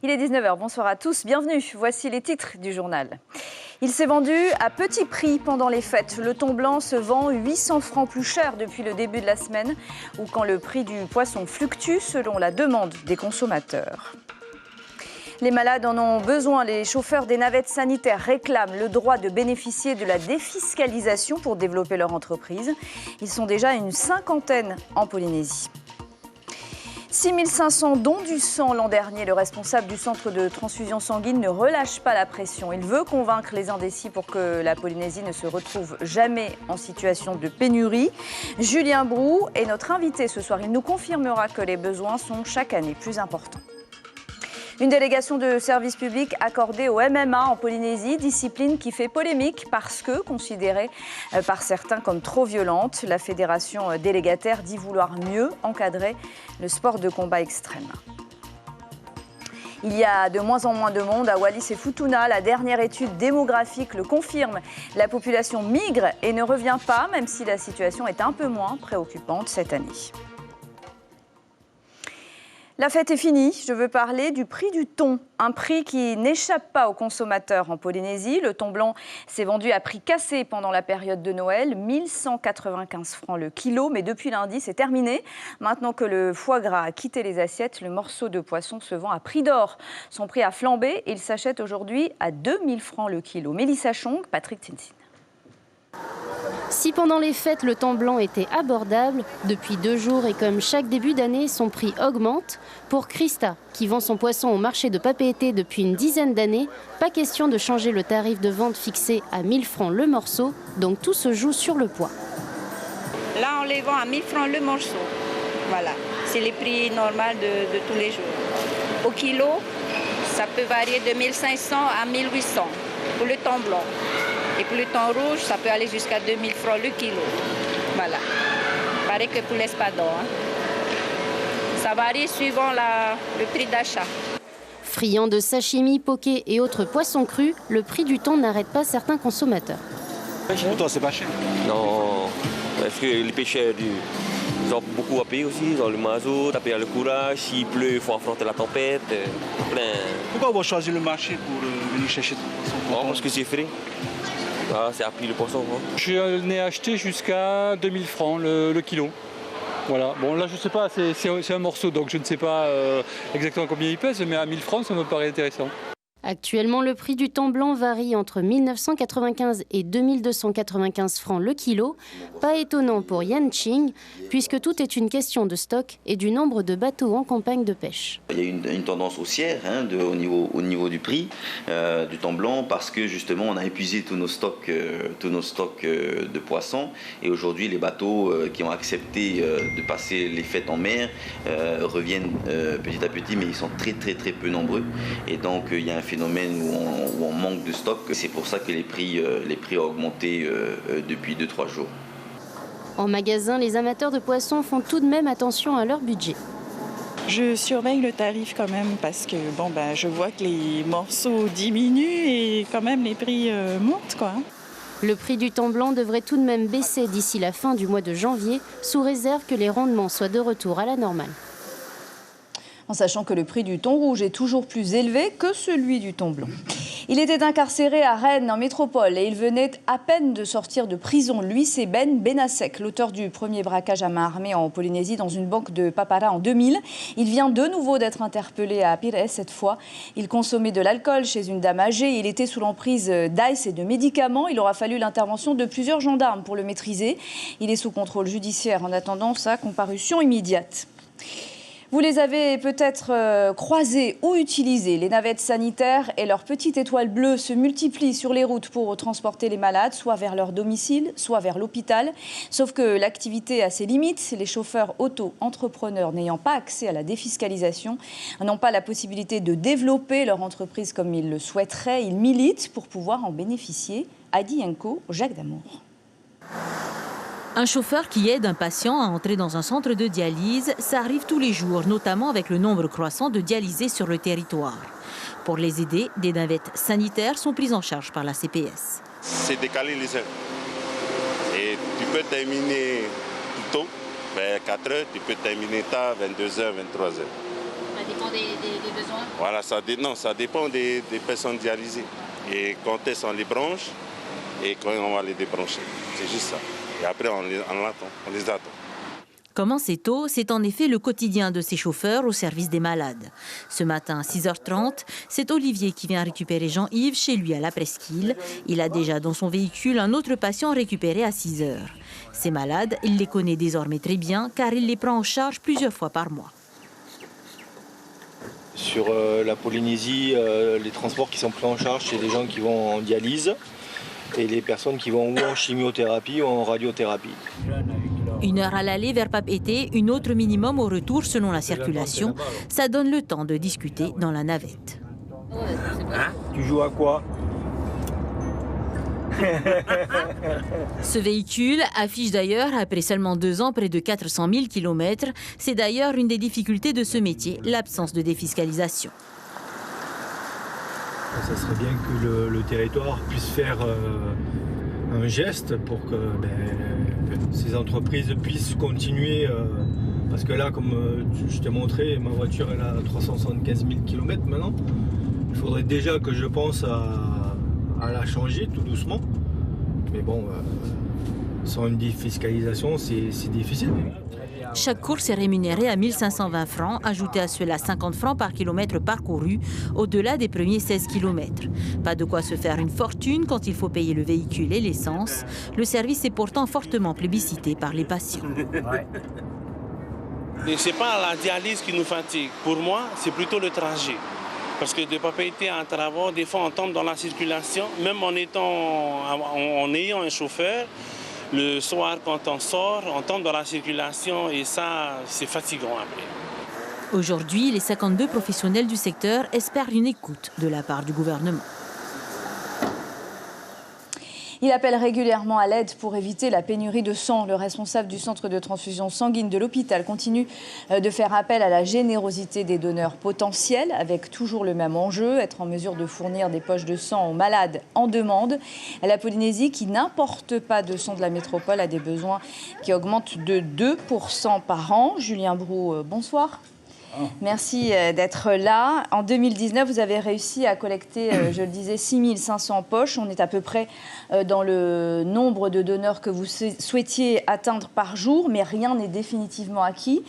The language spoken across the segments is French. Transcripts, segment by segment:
Il est 19h, bonsoir à tous, bienvenue. Voici les titres du journal. Il s'est vendu à petit prix pendant les fêtes. Le thon blanc se vend 800 francs plus cher depuis le début de la semaine ou quand le prix du poisson fluctue selon la demande des consommateurs. Les malades en ont besoin. Les chauffeurs des navettes sanitaires réclament le droit de bénéficier de la défiscalisation pour développer leur entreprise. Ils sont déjà une cinquantaine en Polynésie. 6500 dons du sang l'an dernier. Le responsable du centre de transfusion sanguine ne relâche pas la pression. Il veut convaincre les indécis pour que la Polynésie ne se retrouve jamais en situation de pénurie. Julien Brou est notre invité ce soir. Il nous confirmera que les besoins sont chaque année plus importants. Une délégation de service public accordée au MMA en Polynésie, discipline qui fait polémique parce que considérée par certains comme trop violente. La fédération délégataire dit vouloir mieux encadrer le sport de combat extrême. Il y a de moins en moins de monde à Wallis et Futuna. La dernière étude démographique le confirme. La population migre et ne revient pas, même si la situation est un peu moins préoccupante cette année. La fête est finie, je veux parler du prix du thon, un prix qui n'échappe pas aux consommateurs en Polynésie. Le thon blanc s'est vendu à prix cassé pendant la période de Noël, 1195 francs le kilo, mais depuis lundi c'est terminé. Maintenant que le foie gras a quitté les assiettes, le morceau de poisson se vend à prix d'or. Son prix a flambé et il s'achète aujourd'hui à 2000 francs le kilo. Mélissa Chong, Patrick Tintin. Si pendant les fêtes le thon blanc était abordable, depuis 2 jours et comme chaque début d'année, son prix augmente. Pour Christa, qui vend son poisson au marché de Papeete depuis une dizaine d'années, pas question de changer le tarif de vente fixé à 1000 francs le morceau, donc tout se joue sur le poids. Là, on les vend à 1000 francs le morceau. Voilà, c'est les prix normaux de tous les jours. Au kilo, ça peut varier de 1500 à 1800 pour le thon blanc. Et pour le thon rouge, ça peut aller jusqu'à 2000 francs le kilo. Voilà. Pareil que pour l'espadon. Ça varie suivant le prix d'achat. Friand de sashimi, poké et autres poissons crus, le prix du thon n'arrête pas certains consommateurs. Pour toi, c'est pas cher? Non, parce que les pêcheurs, ils ont beaucoup à payer aussi. Ils ont le mazout, à payer le courage. S'il pleut, il faut affronter la tempête. Plein. Pourquoi on va choisir le marché pour venir chercher son poisson? Parce que c'est frais. Ah, c'est à prix le poisson. Je n'ai acheté jusqu'à 2000 francs le kilo. Voilà. Bon, là, je ne sais pas, c'est un morceau, donc je ne sais pas exactement combien il pèse, mais à 1000 francs, ça me paraît intéressant. Actuellement, le prix du thon blanc varie entre 1995 et 2295 francs le kilo. Pas étonnant pour Yan Ching, puisque tout est une question de stock et du nombre de bateaux en campagne de pêche. Il y a une tendance haussière au niveau du prix du thon blanc parce que justement on a épuisé tous nos stocks de poissons et aujourd'hui les bateaux qui ont accepté de passer les fêtes en mer reviennent petit à petit, mais ils sont très peu nombreux et donc il y a un phénomène où on manque de stock. C'est pour ça que les prix ont augmenté depuis 2-3 jours. En magasin, les amateurs de poissons font tout de même attention à leur budget. Je surveille le tarif quand même parce que je vois que les morceaux diminuent et quand même les prix montent, quoi. Le prix du thon blanc devrait tout de même baisser d'ici la fin du mois de janvier, sous réserve que les rendements soient de retour à la normale. En sachant que le prix du thon rouge est toujours plus élevé que celui du thon blanc. Il était incarcéré à Rennes, en métropole, et il venait à peine de sortir de prison. Lui, c'est Ben Benasek, l'auteur du premier braquage à main armée en Polynésie dans une banque de Papara en 2000. Il vient de nouveau d'être interpellé à Pires cette fois. Il consommait de l'alcool chez une dame âgée. Il était sous l'emprise d'ice et de médicaments. Il aura fallu l'intervention de plusieurs gendarmes pour le maîtriser. Il est sous contrôle judiciaire en attendant sa comparution immédiate. Vous les avez peut-être croisés ou utilisés. Les navettes sanitaires et leurs petites étoiles bleues se multiplient sur les routes pour transporter les malades, soit vers leur domicile, soit vers l'hôpital. Sauf que l'activité a ses limites. Les chauffeurs auto-entrepreneurs n'ayant pas accès à la défiscalisation n'ont pas la possibilité de développer leur entreprise comme ils le souhaiteraient. Ils militent pour pouvoir en bénéficier. Adi Yenko, Jacques Damour. Un chauffeur qui aide un patient à entrer dans un centre de dialyse, ça arrive tous les jours, notamment avec le nombre croissant de dialysés sur le territoire. Pour les aider, des navettes sanitaires sont prises en charge par la CPS. C'est décalé les heures. Et tu peux terminer plus tôt, vers 4 heures, tu peux terminer tard, 22h, 23h. Ça dépend des besoins. Voilà, ça dépend des personnes dialysées. Et quand elles sont les branches et quand on va les débrancher. C'est juste ça. Et après, on les attend. Commencer tôt, c'est en effet le quotidien de ces chauffeurs au service des malades. Ce matin à 6h30, c'est Olivier qui vient récupérer Jean-Yves chez lui à la Presqu'île. Il a déjà dans son véhicule un autre patient récupéré à 6h. Ces malades, il les connaît désormais très bien car il les prend en charge plusieurs fois par mois. Sur la Polynésie, les transports qui sont pris en charge, c'est des gens qui vont en dialyse et les personnes qui vont ou en chimiothérapie ou en radiothérapie. 1 heure à l'aller vers Papeete, une autre minimum au retour selon la circulation. Ça donne le temps de discuter dans la navette. Tu joues à quoi? Ce véhicule affiche d'ailleurs, après seulement 2 ans, près de 400 000 km. C'est d'ailleurs une des difficultés de ce métier, l'absence de défiscalisation. Ça serait bien que le territoire puisse faire un geste pour que ces entreprises puissent continuer. Parce que là, comme je t'ai montré, ma voiture elle a 375 000 km maintenant. Il faudrait déjà que je pense à la changer tout doucement. Mais bon, sans une défiscalisation, c'est difficile. Chaque course est rémunérée à 1 520 francs, ajouté à cela 50 francs par kilomètre parcouru, au-delà des premiers 16 km. Pas de quoi se faire une fortune quand il faut payer le véhicule et l'essence. Le service est pourtant fortement plébiscité par les patients. Ce n'est pas la dialyse qui nous fatigue. Pour moi, c'est plutôt le trajet. Parce que de Papeete à Taravao, des fois on tombe dans la circulation, même en ayant un chauffeur. Le soir, quand on sort, on tombe dans la circulation et ça, c'est fatigant après. Aujourd'hui, les 52 professionnels du secteur espèrent une écoute de la part du gouvernement. Il appelle régulièrement à l'aide pour éviter la pénurie de sang. Le responsable du centre de transfusion sanguine de l'hôpital continue de faire appel à la générosité des donneurs potentiels, avec toujours le même enjeu, être en mesure de fournir des poches de sang aux malades en demande. La Polynésie, qui n'importe pas de sang de la métropole, a des besoins qui augmentent de 2% par an. Julien Brou, bonsoir. Merci d'être là. En 2019, vous avez réussi à collecter, je le disais, 6 500 poches. On est à peu près dans le nombre de donneurs que vous souhaitiez atteindre par jour, mais rien n'est définitivement acquis.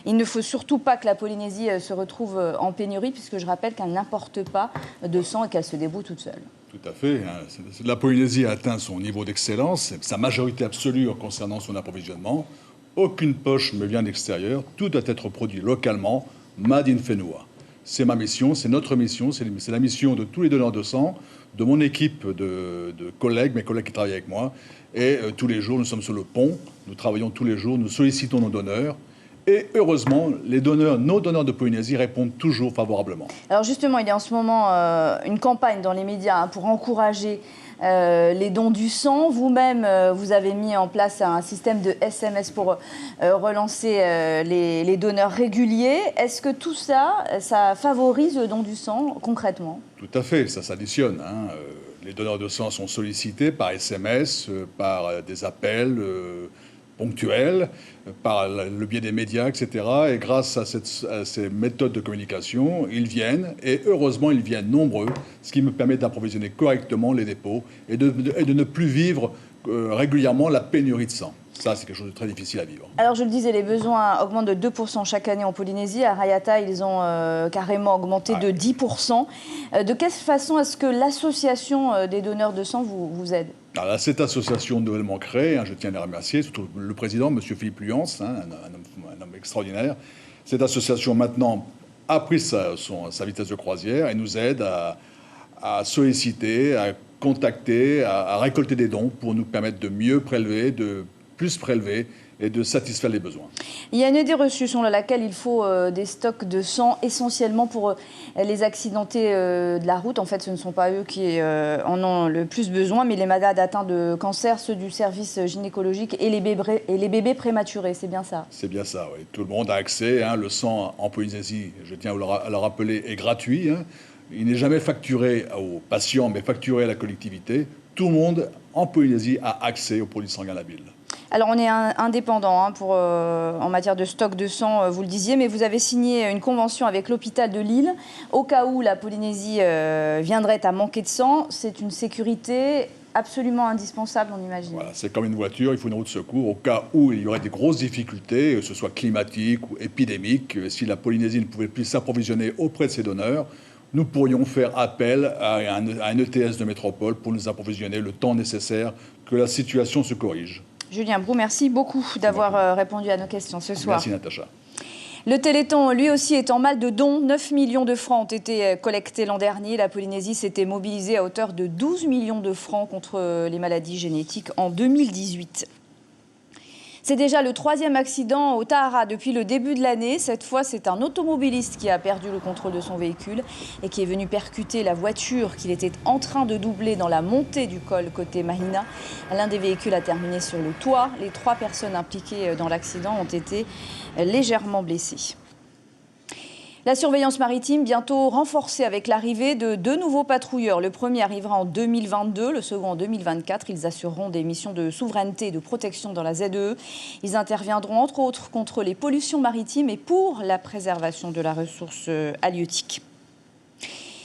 Il ne faut surtout pas que la Polynésie se retrouve en pénurie, puisque je rappelle qu'elle n'importe pas de sang et qu'elle se débrouille toute seule. Tout à fait. La Polynésie a atteint son niveau d'excellence, sa majorité absolue concernant son approvisionnement. Aucune poche ne vient d'extérieur. Tout doit être produit localement. Made in Whenua. C'est ma mission, c'est notre mission, c'est la mission de tous les donneurs de sang, de mon équipe de collègues, mes collègues qui travaillent avec moi. Et tous les jours, nous sommes sur le pont, nous travaillons tous les jours, nous sollicitons nos donneurs. Et heureusement, nos donneurs de Polynésie répondent toujours favorablement. Alors justement, il y a en ce moment une campagne dans les médias pour encourager les dons du sang. Vous-même, vous avez mis en place un système de SMS pour relancer les donneurs réguliers. Est-ce que tout ça, ça favorise le don du sang concrètement? Tout à fait, ça s'additionne. Les donneurs de sang sont sollicités par SMS, par des appels ponctuels, par le biais des médias, etc. Et grâce à ces méthodes de communication, ils viennent, et heureusement, ils viennent nombreux, ce qui me permet d'approvisionner correctement les dépôts et de ne plus vivre régulièrement la pénurie de sang. Ça, c'est quelque chose de très difficile à vivre. Alors, je le disais, les besoins augmentent de 2% chaque année en Polynésie. À Raiatea, ils ont carrément augmenté de 10%. De quelle façon est-ce que l'association des donneurs de sang vous aide? Alors là, cette association nouvellement créée, je tiens à les remercier, surtout le président, M. Philippe Luyance, un homme extraordinaire. Cette association, maintenant, a pris sa vitesse de croisière et nous aide à solliciter, à contacter, à récolter des dons pour nous permettre de mieux prélever, de plus prélever et de satisfaire les besoins. Il y a une idée reçue selon laquelle il faut des stocks de sang essentiellement pour les accidentés de la route. En fait, ce ne sont pas eux qui en ont le plus besoin, mais les malades atteints de cancer, ceux du service gynécologique et les bébés prématurés. C'est bien ça? C'est bien ça, oui. Tout le monde a accès. Le sang en Polynésie, je tiens à le rappeler, est gratuit. Il n'est jamais facturé aux patients, mais facturé à la collectivité. Tout le monde en Polynésie a accès aux produits sanguins labiles. Alors on est indépendant en matière de stock de sang, vous le disiez, mais vous avez signé une convention avec l'hôpital de Lille. Au cas où la Polynésie viendrait à manquer de sang, c'est une sécurité absolument indispensable, on imagine. Voilà, c'est comme une voiture, il faut une roue de secours. Au cas où il y aurait des grosses difficultés, que ce soit climatiques ou épidémiques, si la Polynésie ne pouvait plus s'approvisionner auprès de ses donneurs, nous pourrions faire appel à un ETS de métropole pour nous approvisionner le temps nécessaire que la situation se corrige. Julien Brou, merci beaucoup d'avoir répondu à nos questions ce soir. Merci Natacha. Le Téléthon, lui aussi, est en mal de dons. 9 millions de francs ont été collectés l'an dernier. La Polynésie s'était mobilisée à hauteur de 12 millions de francs contre les maladies génétiques en 2018. C'est déjà le 3e accident au Tahara depuis le début de l'année. Cette fois, c'est un automobiliste qui a perdu le contrôle de son véhicule et qui est venu percuter la voiture qu'il était en train de doubler dans la montée du col côté Mahina. L'un des véhicules a terminé sur le toit. Les 3 personnes impliquées dans l'accident ont été légèrement blessées. La surveillance maritime bientôt renforcée avec l'arrivée de 2 nouveaux patrouilleurs. Le premier arrivera en 2022, le second en 2024. Ils assureront des missions de souveraineté et de protection dans la ZEE. Ils interviendront entre autres contre les pollutions maritimes et pour la préservation de la ressource halieutique.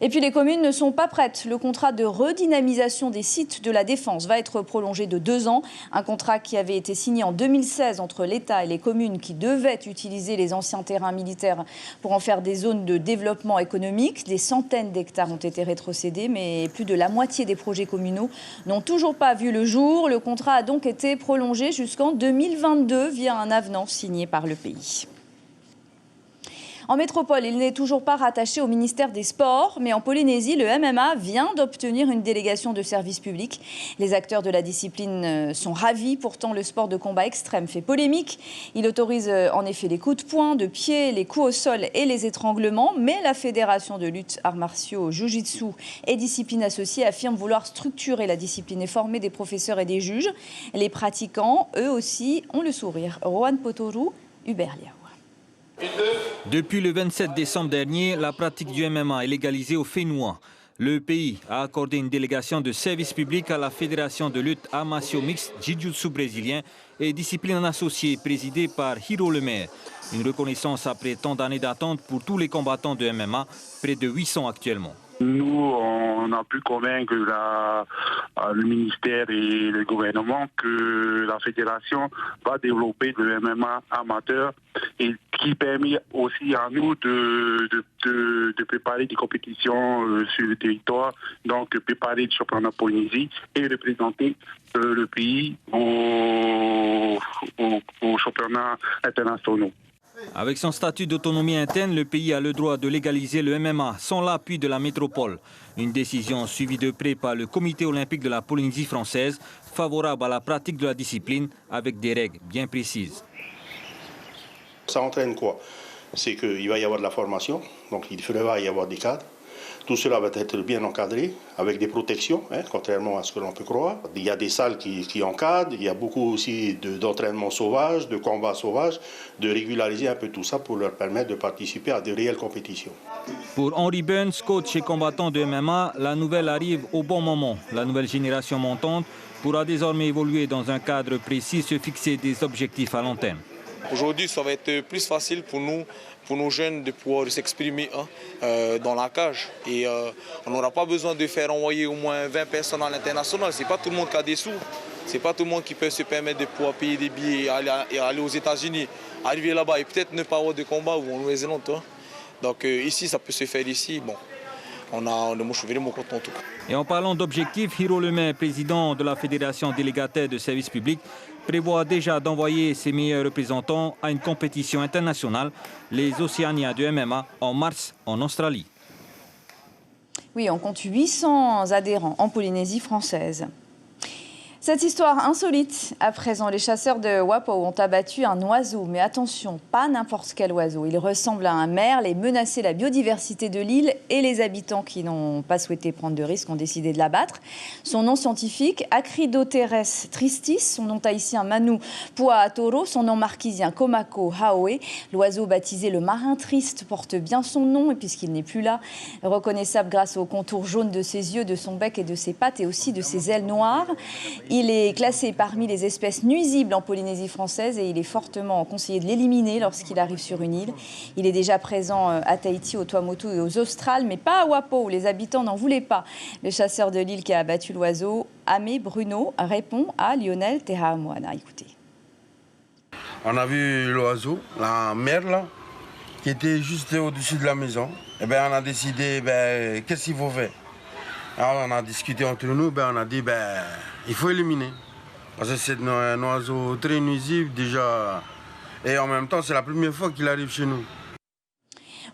Et puis les communes ne sont pas prêtes. Le contrat de redynamisation des sites de la Défense va être prolongé de 2 ans. Un contrat qui avait été signé en 2016 entre l'État et les communes qui devaient utiliser les anciens terrains militaires pour en faire des zones de développement économique. Des centaines d'hectares ont été rétrocédés, mais plus de la moitié des projets communaux n'ont toujours pas vu le jour. Le contrat a donc été prolongé jusqu'en 2022 via un avenant signé par le pays. En métropole, il n'est toujours pas rattaché au ministère des Sports, mais en Polynésie, le MMA vient d'obtenir une délégation de service public. Les acteurs de la discipline sont ravis, pourtant le sport de combat extrême fait polémique. Il autorise en effet les coups de poing, de pied, les coups au sol et les étranglements, mais la Fédération de lutte arts martiaux, jiu-jitsu et disciplines associées affirme vouloir structurer la discipline et former des professeurs et des juges. Les pratiquants, eux aussi, ont le sourire. Rohan Potoru, Hubert Liao. Depuis le 27 décembre dernier, la pratique du MMA est légalisée au Fénois. Le pays a accordé une délégation de service public à la Fédération de lutte arts martiaux mixtes Jiu-Jitsu brésilien et discipline associée présidée par Hiro Lemaire. Une reconnaissance après tant d'années d'attente pour tous les combattants de MMA, près de 800 actuellement. Nous, on a pu convaincre le ministère et le gouvernement que la fédération va développer le MMA amateur et qui permet aussi à nous de préparer des compétitions sur le territoire, donc préparer le championnat Polynésie et représenter le pays au championnat international. Avec son statut d'autonomie interne, le pays a le droit de légaliser le MMA sans l'appui de la métropole. Une décision suivie de près par le Comité olympique de la Polynésie française, favorable à la pratique de la discipline avec des règles bien précises. Ça entraîne quoi? C'est qu'il va y avoir de la formation, donc il va y avoir des cadres. Tout cela va être bien encadré, avec des protections, contrairement à ce que l'on peut croire. Il y a des salles qui encadrent, il y a beaucoup aussi d'entraînement sauvage, de combats sauvages, de régulariser un peu tout ça pour leur permettre de participer à de réelles compétitions. Pour Henry Burns, coach et combattant de MMA, la nouvelle arrive au bon moment. La nouvelle génération montante pourra désormais évoluer dans un cadre précis, se fixer des objectifs à long terme. Aujourd'hui, ça va être plus facile pour nous, pour nos jeunes, de pouvoir s'exprimer dans la cage. Et on n'aura pas besoin de faire envoyer au moins 20 personnes à l'international. Ce n'est pas tout le monde qui a des sous. Ce n'est pas tout le monde qui peut se permettre de pouvoir payer des billets et aller aux États-Unis, arriver là-bas et peut-être ne pas avoir de combat ou en Nouvelle-Zélande. Donc ici, ça peut se faire ici. Bon, je suis vraiment content en tout cas. Et en parlant d'objectifs, Hiro Lemaire, président de la Fédération délégataire de services publics, prévoit déjà d'envoyer ses meilleurs représentants à une compétition internationale, les Océanias de MMA, en mars en Australie. Oui, on compte 800 adhérents en Polynésie française. Cette histoire insolite, à présent, les chasseurs de Wapo ont abattu un oiseau. Mais attention, pas n'importe quel oiseau. Il ressemble à un merle et menaçait la biodiversité de l'île. Et les habitants qui n'ont pas souhaité prendre de risques ont décidé de l'abattre. Son nom scientifique, Acridoteres tristis. Son nom tahitien, Manu Puaatoro. Son nom marquisien, Komako Haoe. L'oiseau baptisé le marin triste porte bien son nom. Et puisqu'il n'est plus là, reconnaissable grâce au contour jaune de ses yeux, de son bec et de ses pattes et aussi de ses ailes noires. Il est classé parmi les espèces nuisibles en Polynésie française et il est fortement conseillé de l'éliminer lorsqu'il arrive sur une île. Il est déjà présent à Tahiti, au Tuamotu et aux Australes, mais pas à Wapo où les habitants n'en voulaient pas. Le chasseur de l'île qui a abattu l'oiseau, Amé Bruno, répond à Lionel Tehamoana. Écoutez. On a vu l'oiseau, la merle, qui était juste au-dessus de la maison. Et ben, on a décidé, qu'est-ce qu'il faut faire? Alors on a discuté entre nous, on a dit, il faut éliminer. Parce que c'est un oiseau très nuisible déjà. Et en même temps, c'est la première fois qu'il arrive chez nous.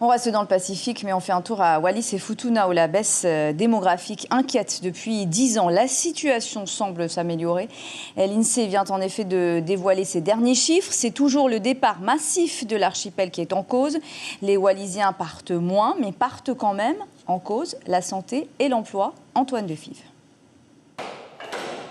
On reste dans le Pacifique, mais on fait un tour à Wallis et Futuna où la baisse démographique inquiète depuis 10 ans. La situation semble s'améliorer. L'INSEE vient en effet de dévoiler ses derniers chiffres. C'est toujours le départ massif de l'archipel qui est en cause. Les Wallisiens partent moins, mais partent quand même. En cause, la santé et l'emploi. Antoine Defive.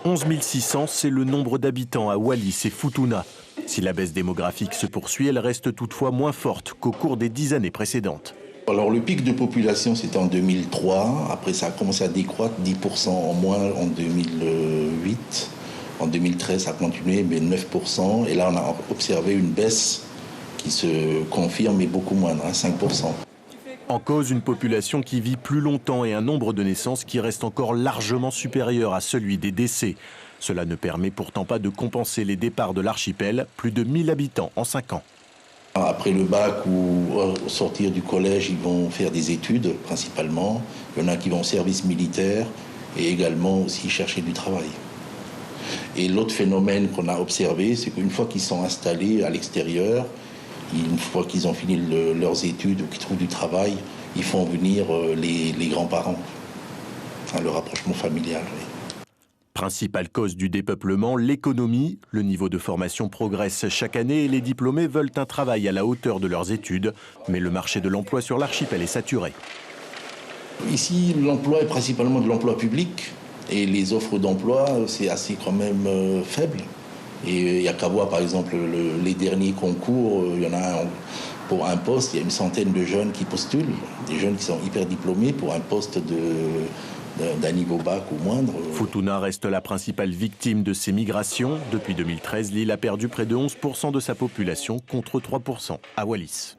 11 600, c'est le nombre d'habitants à Wallis et Futuna. Si la baisse démographique se poursuit, elle reste toutefois moins forte qu'au cours des 10 années précédentes. Alors le pic de population, c'était en 2003. Après, ça a commencé à décroître, 10% en moins en 2008. En 2013, ça a continué, mais 9%. Et là, on a observé une baisse qui se confirme, mais beaucoup moindre, 5%. En cause, une population qui vit plus longtemps et un nombre de naissances qui reste encore largement supérieur à celui des décès. Cela ne permet pourtant pas de compenser les départs de l'archipel, plus de 1000 habitants en 5 ans. Après le bac ou au sortir du collège, ils vont faire des études principalement. Il y en a qui vont au service militaire et également aussi chercher du travail. Et l'autre phénomène qu'on a observé, c'est qu'une fois qu'ils sont installés à l'extérieur, une fois qu'ils ont fini leurs études ou qu'ils trouvent du travail, ils font venir les grands-parents. Enfin, le rapprochement familial. Oui. Principale cause du dépeuplement, l'économie. Le niveau de formation progresse chaque année et les diplômés veulent un travail à la hauteur de leurs études. Mais le marché de l'emploi sur l'archipel est saturé. Ici, l'emploi est principalement de l'emploi public et les offres d'emploi, c'est assez quand même faible. Et il n'y a qu'à voir, par exemple, les derniers concours, il y en a pour un poste, il y a une centaine de jeunes qui postulent, des jeunes qui sont hyper diplômés pour un poste d'un niveau bac ou moindre. Futuna reste la principale victime de ces migrations. Depuis 2013, l'île a perdu près de 11% de sa population contre 3% à Wallis.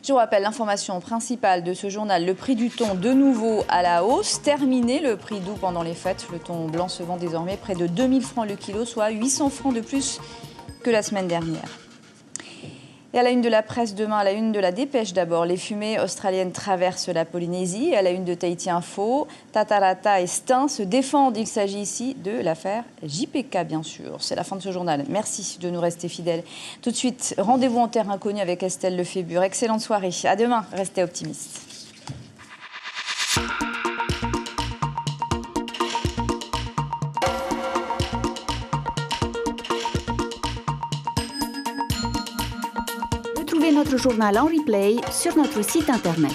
Je vous rappelle l'information principale de ce journal. Le prix du thon de nouveau à la hausse. Terminé le prix doux pendant les fêtes. Le thon blanc se vend désormais près de 2000 francs le kilo, soit 800 francs de plus que la semaine dernière. Et à la une de la presse demain, à la une de la Dépêche d'abord, les fumées australiennes traversent la Polynésie. À la une de Tahiti Info, Tatarata et Stein se défendent. Il s'agit ici de l'affaire JPK, bien sûr. C'est la fin de ce journal. Merci de nous rester fidèles. Tout de suite, rendez-vous en terre inconnue avec Estelle Lefébure. Excellente soirée. À demain. Restez optimistes. Retrouvez notre journal en replay sur notre site internet.